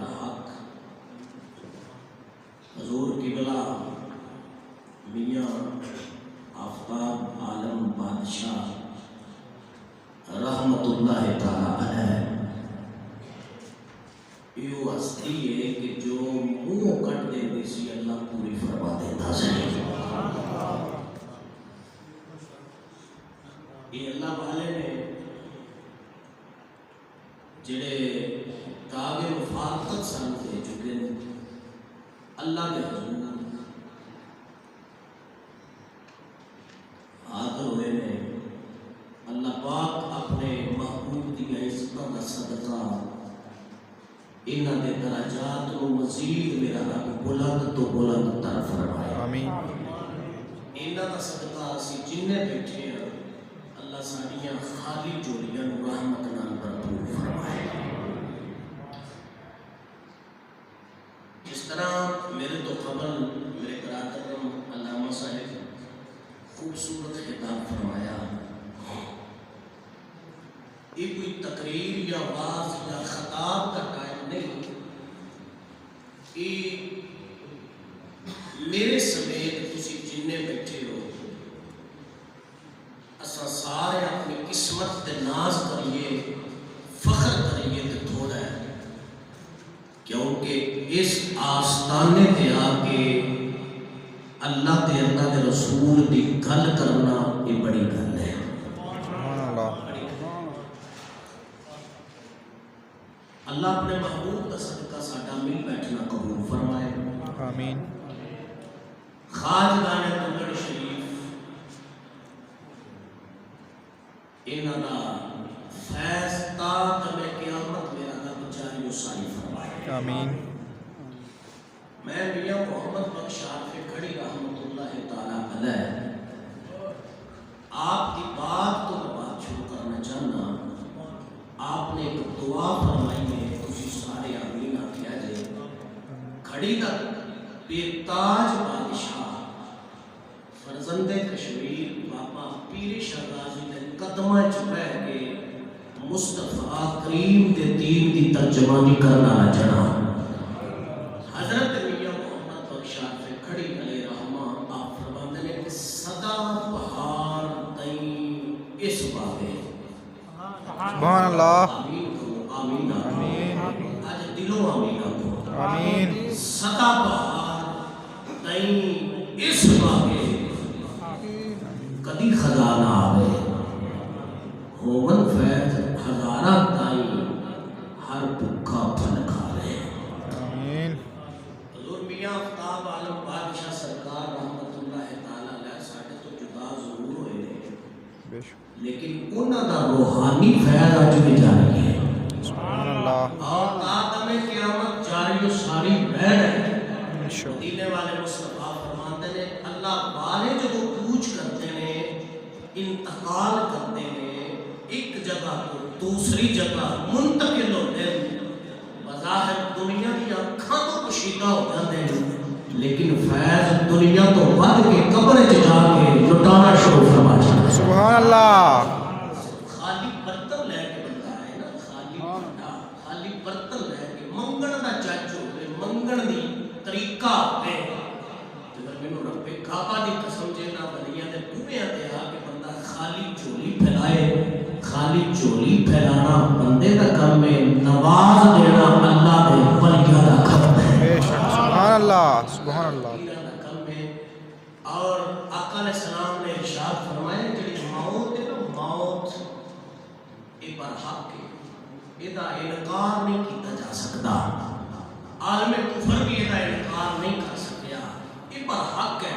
برحق حضور قبلہ میاں آفتاب عالم بادشاہ رحمت اللہ تعالی علیہ یہ ہستی ہے کہ جو منہ کٹ دے سی اللہ پوری فرما دیتا سے یہ اللہ والے نے جڑے تاغ مفارقت سن دے چکے اللہ کے حضور حاضر ہوئے نے اللہ پاک اپنے محبوب دی عزتوں کا صدقہ انہاں دے درجات کو مزید میرا رب بلند تو بلند تر فرمائے آمین انہاں دا صدقہ اسی جننے بیٹھے ہیں اللہ ساڑیاں خالی جوڑیاں رحمت نال بھرپور فرمائے جس طرح میرے تو قبل میرے برادر علامہ صاحب خوبصورت خطاب فرمایا یہ کوئی تقریر یا واعظ یا خطاب کا ٹائم نہیں یہ میرے سمیت تسی جننے بیٹھے ہو اساں سارے اپنی قسمت تے ناز کریے فخر کریے تے تھوڑا ہے کیونکہ اس آستانے تے آ کے اللہ تے اللہ کے رسول دی گل کرنا یہ بڑی گل ہے اللہ اپنے محبوب کا صدقہ ساڈا مل بیٹھنا قبول فرمائے آمین خواجگان کنگڑ شریف انہاں دا فیض تا دم قیامت میرا رب جاری و ساری فرمائے آمین میں میاں محمد بخش عارف کھڑی رحمت اللہ تعالی علیہ آپ کی بات تو میں بات شروع کرنا چاہنا آپ نے ایک دعا فرمائی ہے تسی سارے آمین آکھیا جائے کھڑی تک بے تاج بادشاہ فرزند کشمیر بابا پیر شاہ غازی نے قدمہ چپے کے مصطفیٰ کریم دے دین دی ترجمانی کرنا نہ جنا حضرت میاں محمد بخش عارف کھڑی علیہ رحمہ آپ فرماتے ہیں کہ صدا بہار تئیں اس باغے سبحان اللہ آمین آمین آمین آج دلوں آمین آمین صدا بہار تئیں اس باغے کدی خزانہ آوے ہومن فیض ہزارہ تائیں ہر بھکھا پھل کھاوے آمین حضور میاں آفتاب عالم بادشاہ سرکار رحمت اللہ تعالی علیہ ساڈے تو جدا ضرور ہوئے نے بے شک لیکن انہاں دا روحانی فیض اج بھی جاری ہے سبحان اللہ اور آدم قیامت جاری و ساری رہن ہے انشاء مدینے والے مصطفیٰ فرماتے ہیں اللہ والے جو کوچ کرتے ہیں انتقال کرتے ہیں ایک جگہ کو دوسری جگہ منتقل ہوتے ہیں بظاہر دنیا کی آنکھاں تو کشیدہ ہو جاتے ہیں لیکن فیض دنیا تو بڑھ کے قبر جا کے لٹانا شروع فرما جاتا ہے سبحان اللہ خالی برتن لے کے بندہ ہے نا خالی برتن لے کے منگن دا چچ ہوئے منگن دی طریقہ ہوئے جگر میں نو رب کعبہ دی قسم جینا بنیاں دے بوئے آتے آ کہ بندہ خالی چولی پھیلائے خالی چولی پھیلانا بندے دا کم میں نواز دینا اللہ دے ولیہ دا کم ہے بے شک سبحان اللہ سبحان اللہ اللہ دا کم ہے اور آقا علیہ السلام نے ارشاد فرمایا جڑی موت ہے نا موت یہ برحق ہے یہ دا انکار نہیں کیتا جا سکتا عالم کفر بھی یہ دا انکار نہیں کر سکیا یہ برحق ہے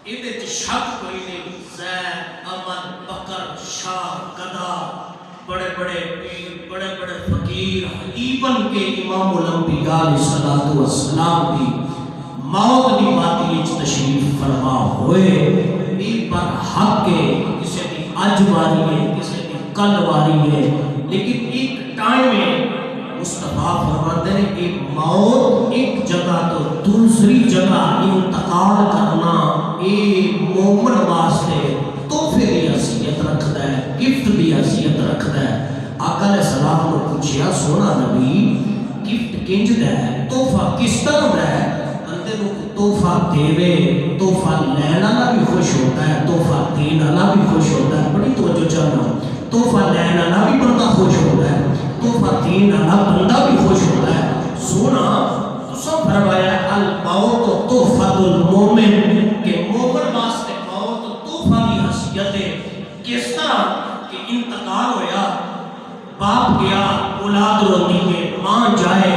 یہ دے شک کوئی نہیں زید امن بکر شاہ گدا بڑے بڑے پیر بڑے بڑے فقیر ایبن کے امام الانبیاء علیہ الصلوۃ والسلام بھی موت دی باتی وچ تشریف فرما ہوئے یہ برحق ہے کسی دی اج واری ہے کسی دی کل واری ہے لیکن ایک ٹائم ہے مصطفیٰ فرماتے ہیں کہ موت ایک جگہ تو دوسری جگہ انتقال کرنا یہ مومن واسطے تحفے کی حیثیت رکھتا ہے گفٹ کی حیثیت رکھتا ہے آقا علیہ السلام نے پوچھا سونا نبی گفٹ انج دا ہے تحفہ کس طرح دا ہے بندے کو تحفہ دیوے تحفہ لینا بھی خوش ہوتا ہے تحفہ دینا بھی خوش ہوتا ہے بڑی توجہ چاہنا تحفہ لینا بھی بندہ خوش ہوتا ہے تحفہ دینا بندہ بھی خوش ہوتا ہے سونا سب فرمایا الموت تحفۃ المومن کہ مومن واسطے موت تحفہ کی حیثیت ہے کس طرح کہ انتقال ہویا باپ گیا اولاد روتی ہے ماں جائے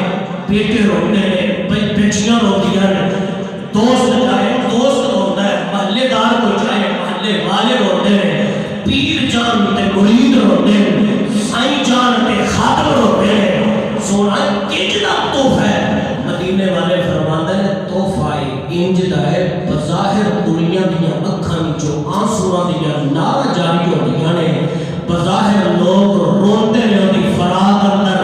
بیٹے روتے ہیں بیٹیاں روتی ہیں دوست جائے دوست روتا ہے محلے دار کو جائے محلے والے روتے ہیں پیر جان تے مرید روتے ہیں سائیں جان تے خادم روتے ہیں سونا کتنا تحفہ ہے مدینے والے فرماتے ہیں تحفہ انج دا ہے بظاہر دنیا دیا اکھاں جو آنسواں دیا نار جاری ہوندیاں نے بظاہر لوگ روتے ہیں دی فرات اندر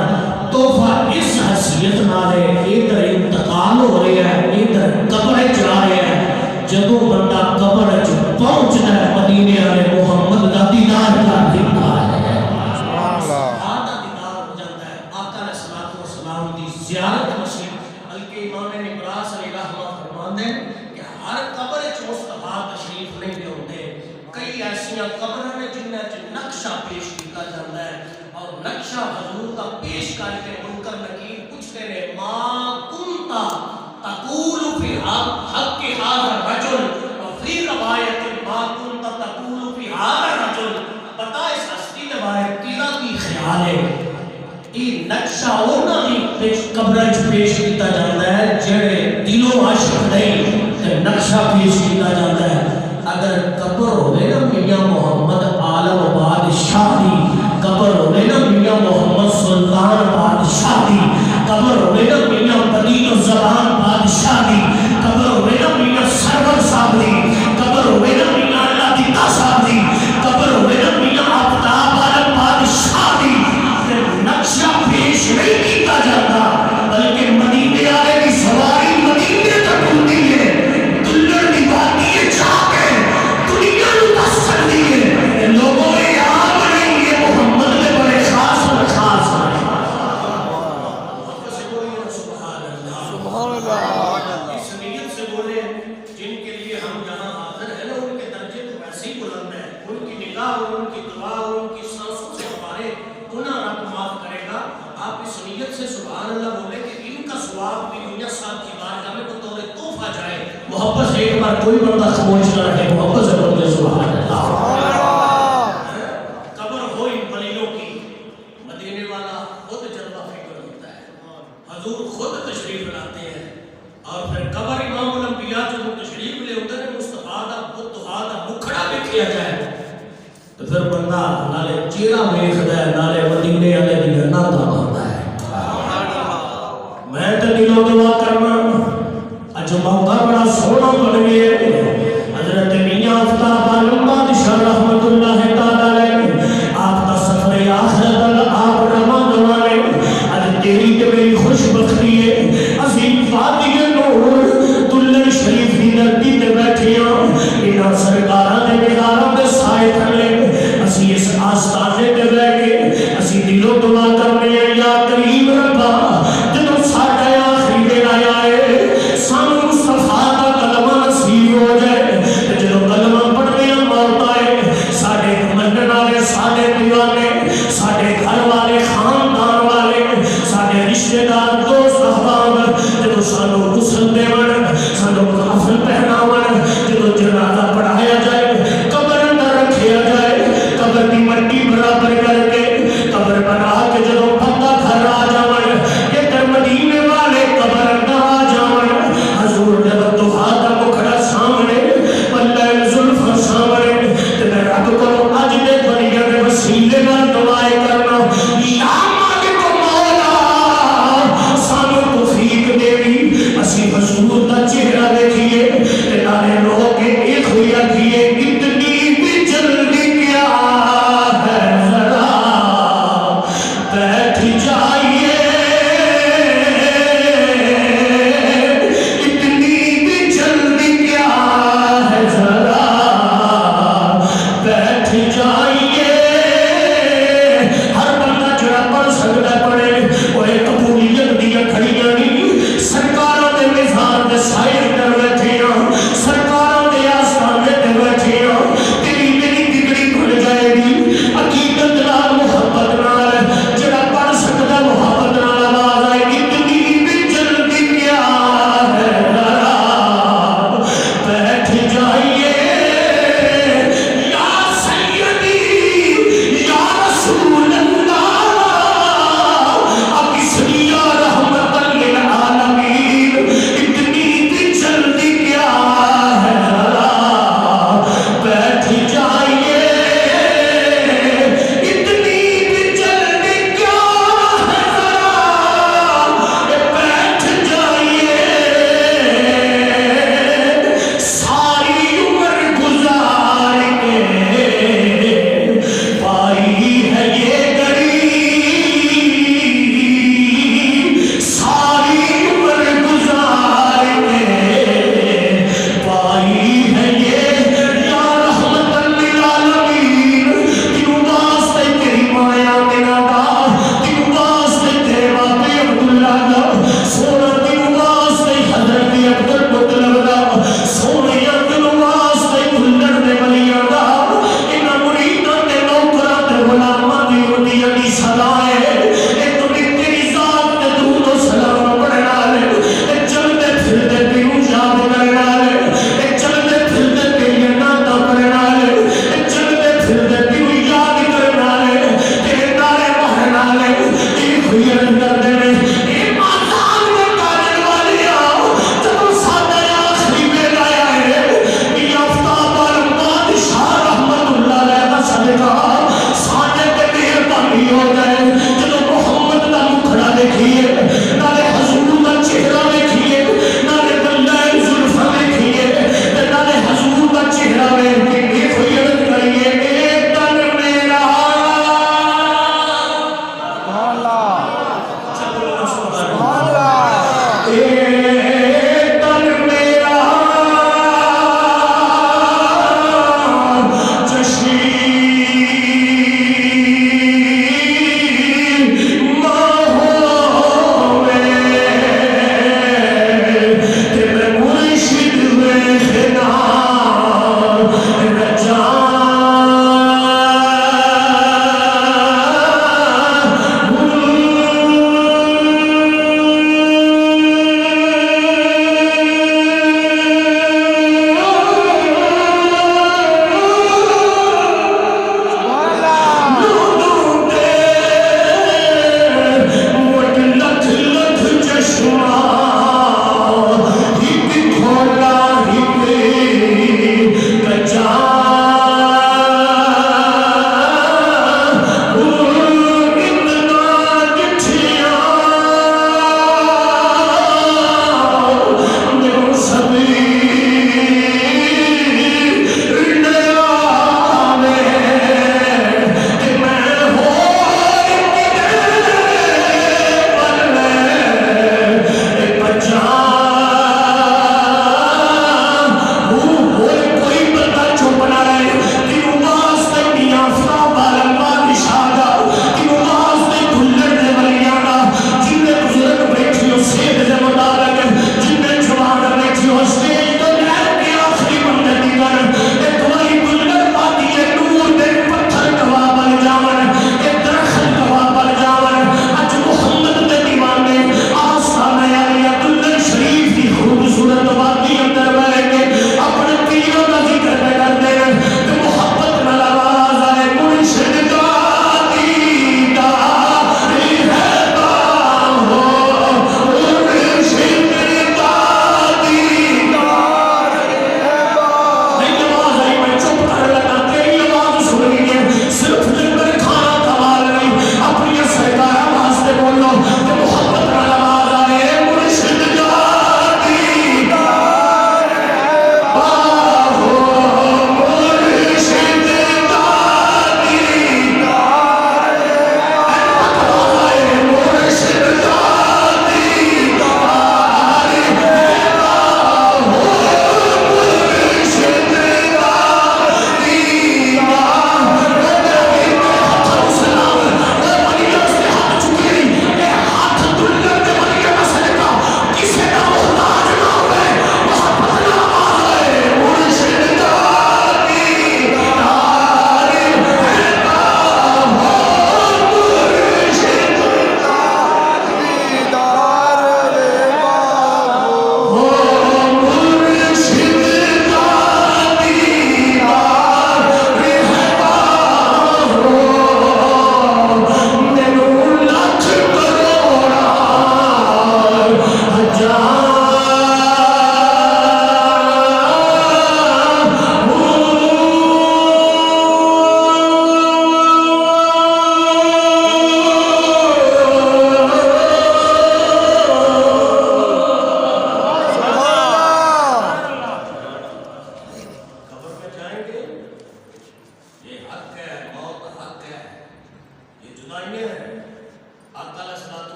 تحفہ اس حیثیت نال ہے ادھر انتقال ہو رہا ہے ادھر قبر جا رہا ہے جدوں بندہ قبر وچ پہنچدا ہے مدینے والے محمد دا دیدار کر دیتا ہے سبحان اللہ آدھا دیدار ہو جاتا ہے آقا علیہ الصلوۃ والسلام دی زیارت نصیب بلکہ امام نبراس علیہ رحمہ فرماتے ہیں کہ ہر قبر وچ مصطفیٰ تشریف نہیں لے ہوتے کئی ایسیاں قبراں نے جنہاں وچ نقشہ پیش کیتا جاتا ہے اور نقشہ حضور کا پیش کر کے منکر نکیر پوچھتے ہیں ما کنتا تقول فی حق هذا الرجل وفی روایت ما کنتا تقول فی هذا الرجل بتا اس ہستی دے بارے تیرا کی خیال ہے یہ نقشہ انہاں دی قبر وچ پیش کیتا جاتا ہے جڑے دلوں عاشق نہیں تے نقشہ پیش کیتا جاتا ہے اگر قبر ہوئے نا میاں محمد عالم بادشاہ دی قبر ہوئے نا میاں محمد سلطان بادشاہ دی قبر ہوئے نا میاں بدیع الزبان بادشاہ دی قبر ہوئے نا میاں سرور صاحب دی قبر ہوئے نا میاں اللہ دیتا صاحب دی قبر ہوئے نا میاں آفتاب عالم بادشاہ دی نقشہ پیش نہیں کیتا جاتا بلکہ مدینے والے کی سواری مدینے تک ہوتی ہے دلہن کی باتیں جا کے دنیا کو دس کر دیے لوگوں نے یاد نہیں یہ محمد نے بڑے خاص اور خاص ہیں سبحان اللہ اس نیت سے بولے جن کے لیے ہم یہاں حاضر ہیں نا ان کے درجے تو ویسے ہی بلند ہیں ان کی نگاہ ان کی دعا ان کی سانسوں سے ہمارے گناہ رب معاف کرے گا آپ اس نیت سے سبحان اللہ بولے کہ ان کا ثواب بھی دنیا صاحب کی بارگاہ میں بطور تحفہ جائے محبت سے ایک بار کوئی بندہ خاموش نہ رہے محبت سے بولے سبحان اللہ قبر ہو ان ولیوں کی مدینے والا خود جلوہ فکر ہوتا ہے حضور خود تشریف لاتے ہیں اور پھر قبر امام الانبیاء جو تشریف لے ہوتے ہیں مصطفیٰ دا بتہا دا مکھڑا بھی کیا جائے تو پھر بندہ نالے چہرہ ویکھدا ہے نالے مدینے والے دی جنت آندا ہے میں تے دلوں دعا کرنا اج موقع بڑا سونا بن گیا حضرت میاں آفتاب عالم بادشاہ رحمت اللہ تعالی علیہ آپ کا سفر آخرت آپ رواں دوانے اج تیری تے میری خوش بختی ہے عظیم فاتح نور دلہن شریف دی دھرتی تے بیٹھیاں انہاں سرکاراں دے نگاراں دے سائے تھلے اسی اس آستانے تے بیٹھ کے اسی دلوں دعا کرنے ہیں یا کریم ربا جدوں ساڈا آخری دن آیا ہے سانوں مصطفیٰ دا کلمہ نصیب ہو جائے جدوں کلمہ پڑھنے موت آئے ساڈے منن والے ساڈے دیوانے ساڈے گھر والے خاندان والے ساڈے رشتے دار دوست احباب جدوں سانوں غسل دیون سانوں کفن پہناون جدوں جنازہ پڑھایا جائے قبر اندر رکھیا جائے قبر دی مٹی برابر کر کے قبر بنا کے جدوں بندہ گھر آ جاون ادھر مدینے والے قبر اندر آ جاون حضور جب دعا دا مکھڑا سامنے پلے زلف سامنے تے میں رب کو اج دے دنیا دے وسیلے نال دعائیں کرنا یا مالک مولا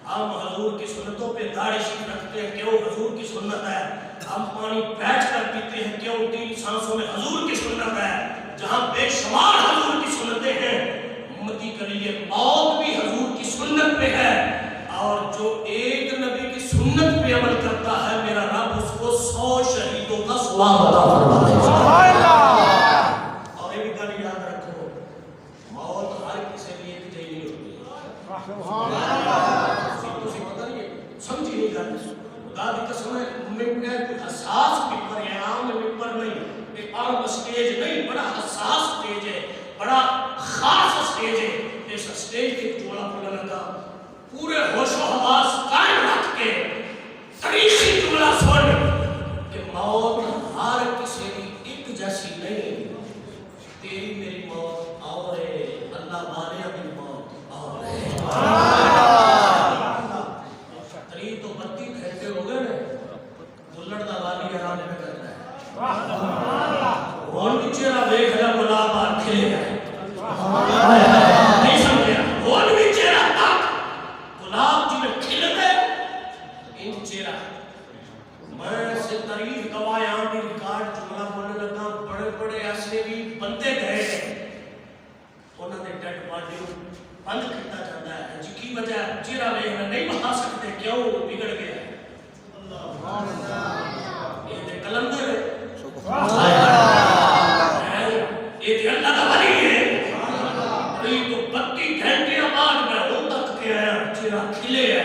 ہم حضور کی سنتوں پہ داڑھی شریف رکھتے ہیں، کیوں؟ حضور کی سنت ہے۔ ہم پانی بیٹھ کر پیتے ہیں، کیوں؟ 3 سانسوں میں حضور کی سنت ہے۔ جہاں بے شمار حضور کی سنتیں ہیں، امتی کے لیے موت بھی حضور کی سنت پہ ہے، اور جو ایک نبی کی سنت پہ عمل کرتا ہے میرا رب اس کو 100 شہیدوں کا ثواب عطا فرماتا ہے۔ سبحان اللہ۔ اور یہ بھی گل یاد رکھو، موت ہر کسی لیے ایک جیسی نہیں ہوتی ہے۔ سبحان اللہ۔ تسی پتہ نہیں سمجھی نہیں گل، خدا دی قسم ہے، ممبر کوئی حساس ممبر ہے، عام ممبر نہیں، ایک عام سٹیج نہیں، بڑا حساس سٹیج ہے، بڑا خاص سٹیج ہے۔ اس سٹیج کے جملہ بولنے لگا، پورے ہوش و حواس قائم رکھ کے تاریخی جملہ سن کہ موت ہر کسی کی ایک جیسی نہیں، تیری میری موت اور ہے، اللہ والیاں کی موت اور ہے۔ 30 تو 32 گھنٹے ہو گئے نا، بلڑ دا والی آرام میں کرتا ہے، ہون بھی چہرہ دیکھ رہا گلاب آر کھلے گئے، نہیں سمجھا، ہون بھی چہرہ تک گلاب جی میں کھل گئے، ان چہرہ میں سے تعریف گواہ بھی ریکارڈ جملہ بولنے لگا، بڑے بڑے ایسے بھی بندے گئے ہیں، انہوں نے ڈیڈ باڈی بند کرتا جاتا ہے، جی کی وجہ چہرہ دیکھنا نہیں بتا سکتے، کیوں بگڑ گیا ہے؟ یہ کلندر ہے، یہ اللہ کا ولی ہے، تو 32 گھنٹے بعد میں ان تک کے آیا، چہرہ کھلے ہے،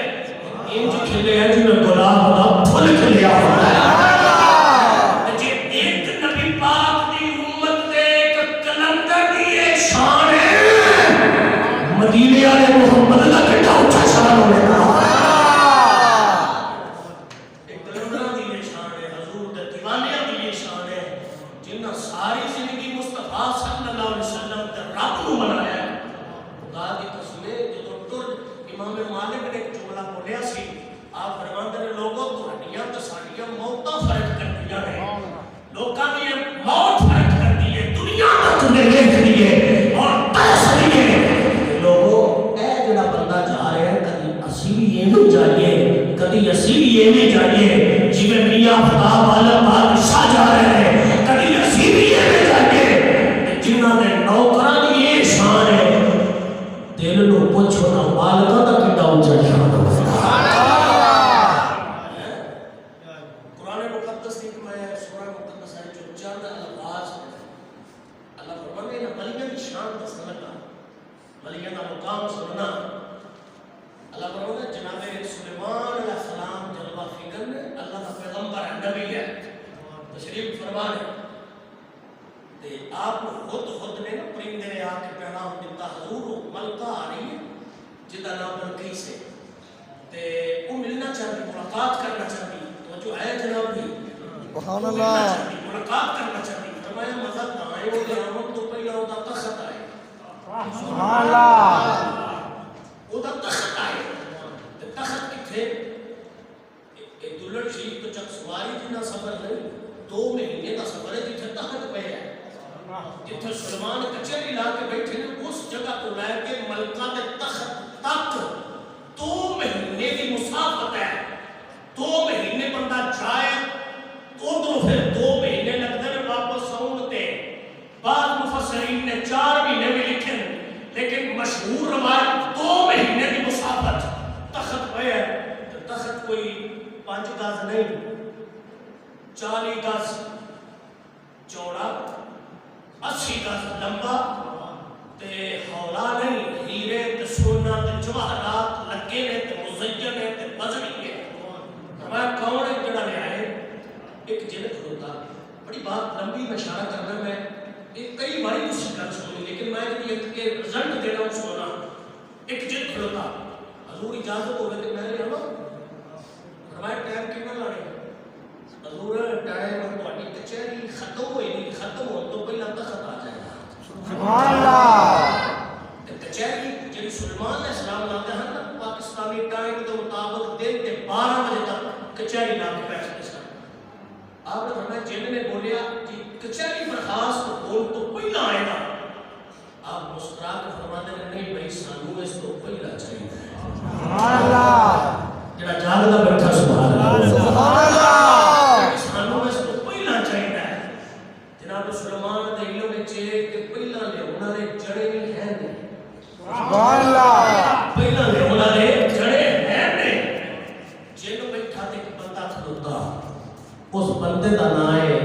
انج کھلے ہے جی میں گلاب دا پھل کھلیا ہوتا ہے۔ جی ایک نبی پاک دی امت دے ایک کلندر دی یہ شان ہے، مدینے والے محمد اللہ کٹا اٹھا شان ہونے کا، ایک کلندر دی یہ شان ہے، حضور دے دیوانیاں دی یہ شان ہے، جنہاں ساری زندگی مصطفیٰ صلی اللہ علیہ وسلم تے رب نو منایا ہے۔ خدا دی قسم ہے، جو ٹر امام مالک نے ایک جملہ بولیا سی، آپ فرماندے نے لوگوں تہاڈیاں تے ساڈیاں موتاں فرق کردیاں نے، لوکاں دی موت فرق کردی ہے، دنیا تک نے ویکھ دی ہے اور ترس دی ہے، لوگوں اے جڑا بندہ جا رہا ہے کدی اسی بھی ایویں جائیے، کدی اسی بھی ایویں جائیے، جویں میاں آفتاب عالم بادشاہ جا رہے ہیں، کدی اسی بھی ایویں جائیے، جنہاں نے نوکراں دی یہ شان ہے، دل نو پوچھو نا مالکاں دا کڈا اونچا شان ہے۔ قرآن مقدس ایک میں سورہ مقدس ہے جو چند الفاظ اللہ فرماتے ہیں ولیاں کی شان کا سننا، ولیاں کا مقام سننا، اللہ فرماتے ہیں جناب سلیمان علیہ السلام جلوہ فکر نے اللہ کا پیغمبر ہے، نبی ہے، تشریف فرما ہے، تے آپ خود نے نا پرندے نے آ کے پیغام دیتا، حضور ملکہ آ رہی ہے جدا نام بلقیس ہے، تے وہ ملنا چاہتی، ملاقات کرنا چاہتی، تو جو ہے جناب بھی سبحان اللہ، ملاقات کرنا چاہتی، فرمایا مدد نہ آئے وہ قیامت تو پہلا وہ دا تخت آئے، سبحان اللہ، وہ دا تخت آئے، تخت کتھے؟ ایک دلڑ شریف تو چک سواری جنہ سفر نہیں، 2 مہینے کا سفر ہے جتھے تخت پہ ہے، جتھے سلمان کچہری لا کے بیٹھے نے اس جگہ تو لے کے ملکہ دے تخت تک 2 مہینے کی مسافت ہے، 2 مہینے بندہ جائے تو پھر 2 مہینے لگتے ہیں واپس آؤندے، بعض مفسرین نے 4 مہینے بھی لکھے، لیکن مشہور روایت 2 مہینے کی مسافت، تخت پہ ہے، تخت کوئی 5 گز نہیں، 40 گز چوڑا، 80 گز لمبا، تے ہولا نہیں، ہیرے تے سونا تے جواہرات لگے نے تے مزین نے تے بزنی ہے، میں کون ہے جڑا لے آئے؟ ایک جن کھلوتا، بڑی بات لمبی میں اشارہ کرنا، میں کئی باری کچھ کر سنی، لیکن میں یہ رزلٹ دینا ہوں سونا، ایک جن کھلوتا، حضور اجازت ہو گئے کہ میں لے آؤں، فرمایا ٹائم کتنا لانے؟ حضور ٹائم تہاڈی کچہری ختم ہوئی نہیں، ختم ہون تو پہلا تخت آ جائے گا، سبحان اللہ، کچہری جڑی سلیمان علیہ السلام لاتے ہیں نا پاکستانی ٹائم کے مطابق دن کے 12 بجے تک کچہری لا کے بیٹھتے سن، آپ نے فرمایا جن نے بولیا کہ کچہری برخاست ہون تو پہلا آئے گا، آپ مسکرا کے فرماتے ہیں نہیں بھائی سانو اس تو پہلا چاہیے، سبحان اللہ، لگتا بیٹھا سبحان اللہ سبحان اللہ سانو اس کو پہلا چاہیے جناب سلیمان دے علم وچ کہ پہلا نے انہاں دے جڑے نہیں ہیں سبحان اللہ پہلا نے انہاں دے جڑے ہیں نہیں جن بیٹھا تے ایک بندہ کھلوتا اس بندے دا نام ہے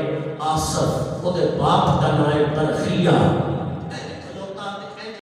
آصف او دے باپ دا نام ہے برخیہ